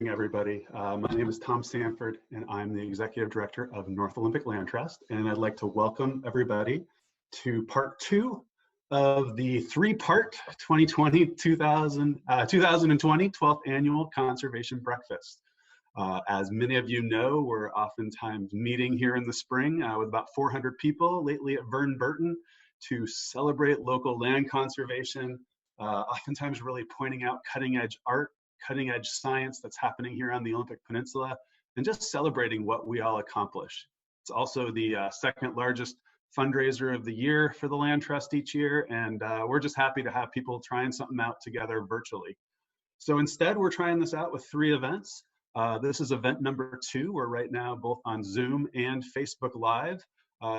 Everybody. My name is Tom Sanford, and I'm the Executive Director of North Olympic Land Trust, and I'd like to welcome everybody to part two of the three-part 2020 12th Annual Conservation Breakfast. As many of you know, we're oftentimes meeting here in the spring with about 400 people, lately at Vern Burton, to celebrate local land conservation, oftentimes really pointing out cutting-edge art, cutting-edge science that's happening here on the Olympic Peninsula, and just celebrating what we all accomplish. It's also the second largest fundraiser of the year for the Land Trust each year, and we're just happy to have people trying something out together virtually. So instead, we're trying this out with 3 events. This is event number 2. We're right now both on Zoom and Facebook Live,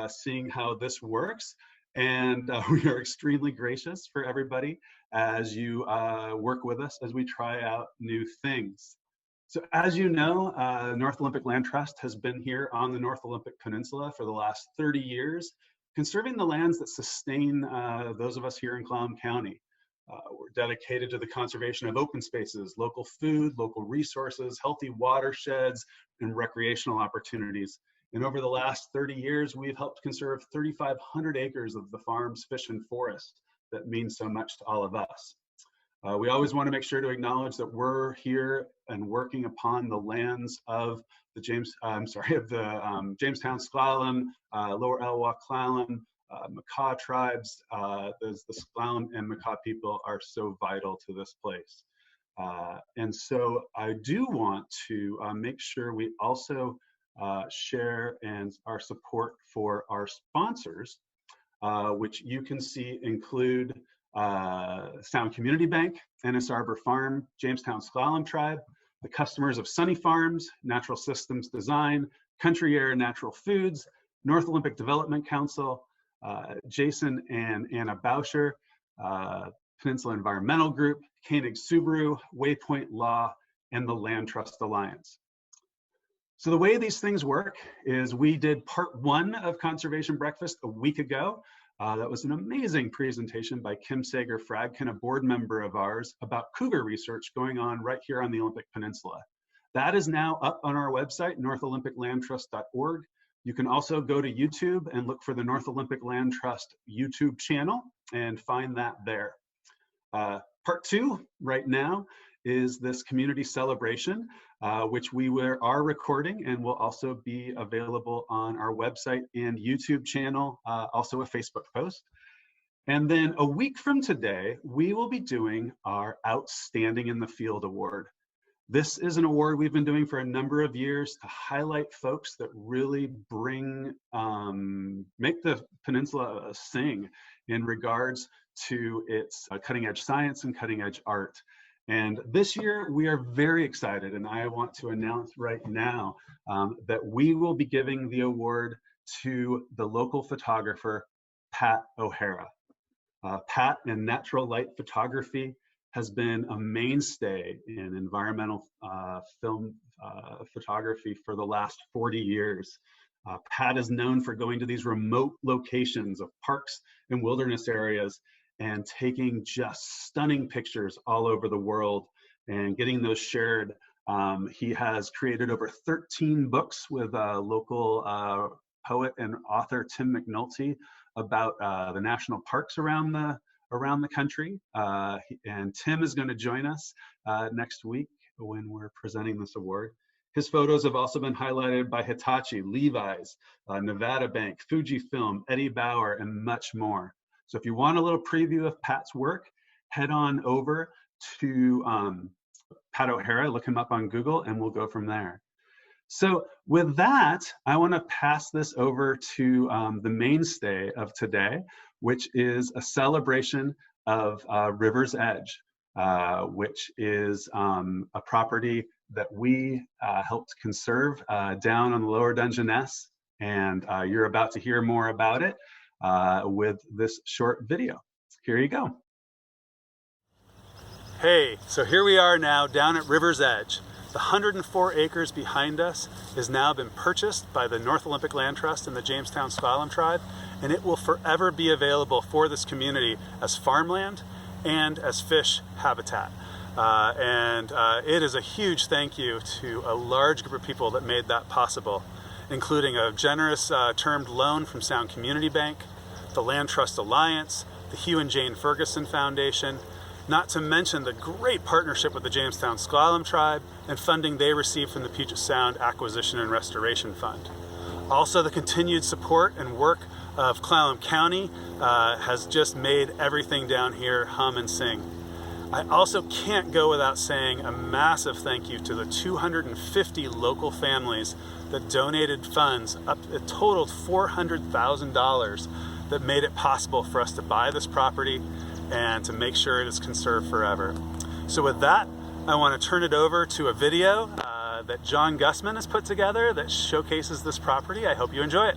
seeing how this works. And we are extremely gracious for everybody as you work with us as we try out new things. So as you know, North Olympic Land Trust has been here on the North Olympic Peninsula for the last 30 years, conserving the lands that sustain those of us here in Clallam County. We're dedicated to the conservation of open spaces, local food, local resources, healthy watersheds, and recreational opportunities. And over the last 30 years, we've helped conserve 3,500 acres of the farms, fish, and forest that means so much to all of us. We always want to make sure to acknowledge that we're here and working upon the lands of the Jamestown, Sklallam, Lower Elwha Clallam, Makah tribes. The Sklallam and Makah people are so vital to this place. And so I do want to make sure we also share and our support for our sponsors, which you can see include Sound Community Bank, Ennis Arbor Farm, Jamestown Sklallam Tribe, the customers of Sunny Farms, Natural Systems Design, Country Air Natural Foods, North Olympic Development Council, Jason and Anna Bauscher, Peninsula Environmental Group, Koenig Subaru, Waypoint Law, and the Land Trust Alliance. So the way these things work is we did part 1 of Conservation Breakfast a week ago. That was an amazing presentation by Kim Sager-Fragkin, a board member of ours, about cougar research going on right here on the Olympic Peninsula. That is now up on our website, northolympiclandtrust.org. You can also go to YouTube and look for the North Olympic Land Trust YouTube channel and find that there. Part 2 right now is this community celebration, which we are recording and will also be available on our website and YouTube channel, also a Facebook post. And then a week from today, we will be doing our Outstanding in the Field Award. This is an award we've been doing for a number of years to highlight folks that really make the peninsula sing in regards to its cutting edge science and cutting edge art. And this year we are very excited, and I want to announce right now that we will be giving the award to the local photographer, Pat O'Hara. Pat in natural light photography has been a mainstay in environmental film photography for the last 40 years. Pat is known for going to these remote locations of parks and wilderness areas and taking just stunning pictures all over the world and getting those shared. He has created over 13 books with local poet and author Tim McNulty about the national parks around the country. And Tim is going to join us next week when we're presenting this award. His photos have also been highlighted by Hitachi, Levi's, Nevada Bank, Fujifilm, Eddie Bauer, and much more. So if you want a little preview of Pat's work, head on over to Pat O'Hara, look him up on Google, and we'll go from there. So with that, I want to pass this over to the mainstay of today, which is a celebration of River's Edge, which is a property that we helped conserve down on the lower Dungeness, and you're about to hear more about it with this short video. Here you go. Hey, so here we are now down at River's Edge. The 104 acres behind us has now been purchased by the North Olympic Land Trust and the Jamestown Sklallam Tribe, and it will forever be available for this community as farmland and as fish habitat. It is a huge thank you to a large group of people that made that possible, including a generous termed loan from Sound Community Bank, the Land Trust Alliance, the Hugh and Jane Ferguson Foundation, not to mention the great partnership with the Jamestown Slalom Tribe and funding they received from the Puget Sound Acquisition and Restoration Fund. Also, the continued support and work of Clallam County has just made everything down here hum and sing. I also can't go without saying a massive thank you to the 250 local families that donated funds, up a total of $400,000, that made it possible for us to buy this property and to make sure it is conserved forever. So with that, I want to turn it over to a video that John Gussman has put together that showcases this property. I hope you enjoy it.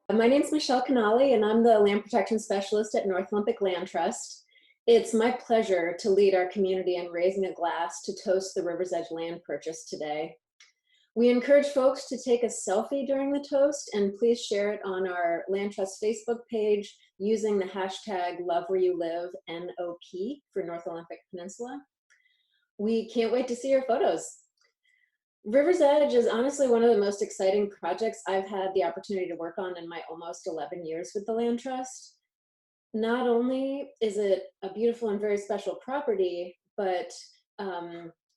My name is Michelle Canali, and I'm the Land Protection Specialist at North Olympic Land Trust. It's my pleasure to lead our community in raising a glass to toast the River's Edge land purchase today. We encourage folks to take a selfie during the toast, and please share it on our Land Trust Facebook page using the hashtag #LoveWhereYouLive, NOP, for North Olympic Peninsula. We can't wait to see your photos. River's Edge is honestly one of the most exciting projects I've had the opportunity to work on in my almost 11 years with the Land Trust. Not only is it a beautiful and very special property, but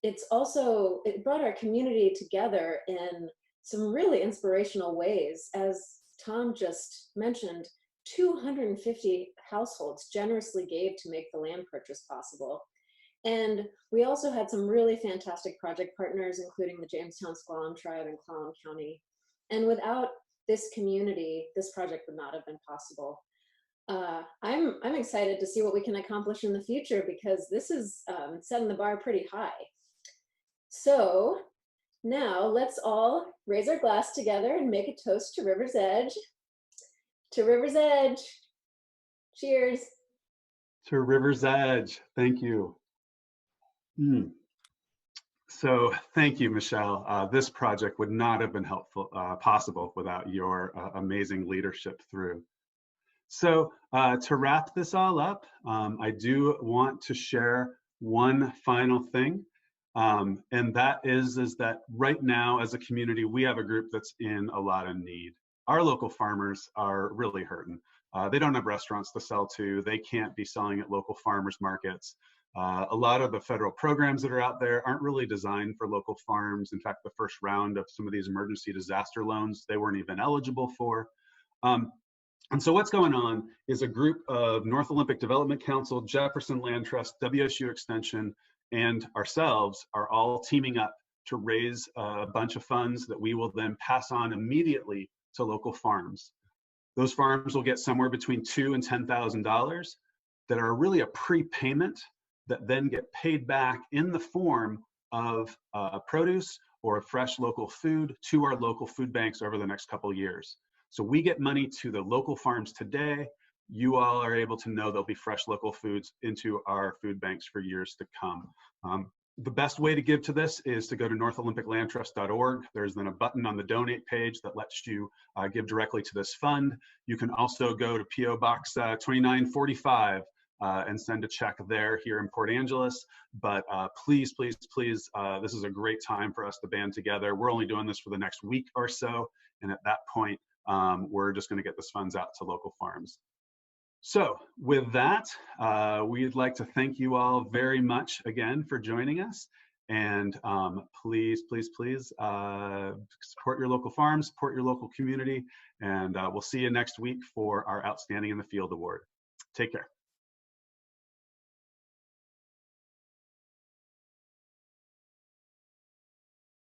it brought our community together in some really inspirational ways. As Tom just mentioned, 250 households generously gave to make the land purchase possible. And we also had some really fantastic project partners, including the Jamestown Slalom Tribe and Clallam County. And without this community, this project would not have been possible. I'm excited to see what we can accomplish in the future, because this is setting the bar pretty high. So now let's all raise our glass together and make a toast to River's Edge. To River's Edge. Cheers. To River's Edge. Thank you. So thank you, Michelle. This project would not have been possible without your amazing leadership through. So to wrap this all up, I do want to share one final thing, and that is that right now as a community, we have a group that's in a lot of need. Our local farmers are really hurting. They don't have restaurants to sell to. They can't be selling at local farmers markets. A lot of the federal programs that are out there aren't really designed for local farms. In fact, the first round of some of these emergency disaster loans, they weren't even eligible for. And so what's going on is a group of North Olympic Development Council, Jefferson Land Trust, WSU Extension, and ourselves are all teaming up to raise a bunch of funds that we will then pass on immediately to local farms. Those farms will get somewhere between $2,000 and $10,000 that are really a prepayment that then get paid back in the form of produce or fresh local food to our local food banks over the next couple of years. So we get money to the local farms today. You all are able to know there'll be fresh local foods into our food banks for years to come. The best way to give to this is to go to NorthOlympicLandTrust.org. There's then a button on the donate page that lets you give directly to this fund. You can also go to P.O. Box 2945 and send a check there here in Port Angeles. But please, please, please, this is a great time for us to band together. We're only doing this for the next week or so. And at that point, we're just going to get this funds out to local farms. So with that, we'd like to thank you all very much again for joining us. And please, please, please support your local farms, support your local community. And we'll see you next week for our Outstanding in the Field Award. Take care.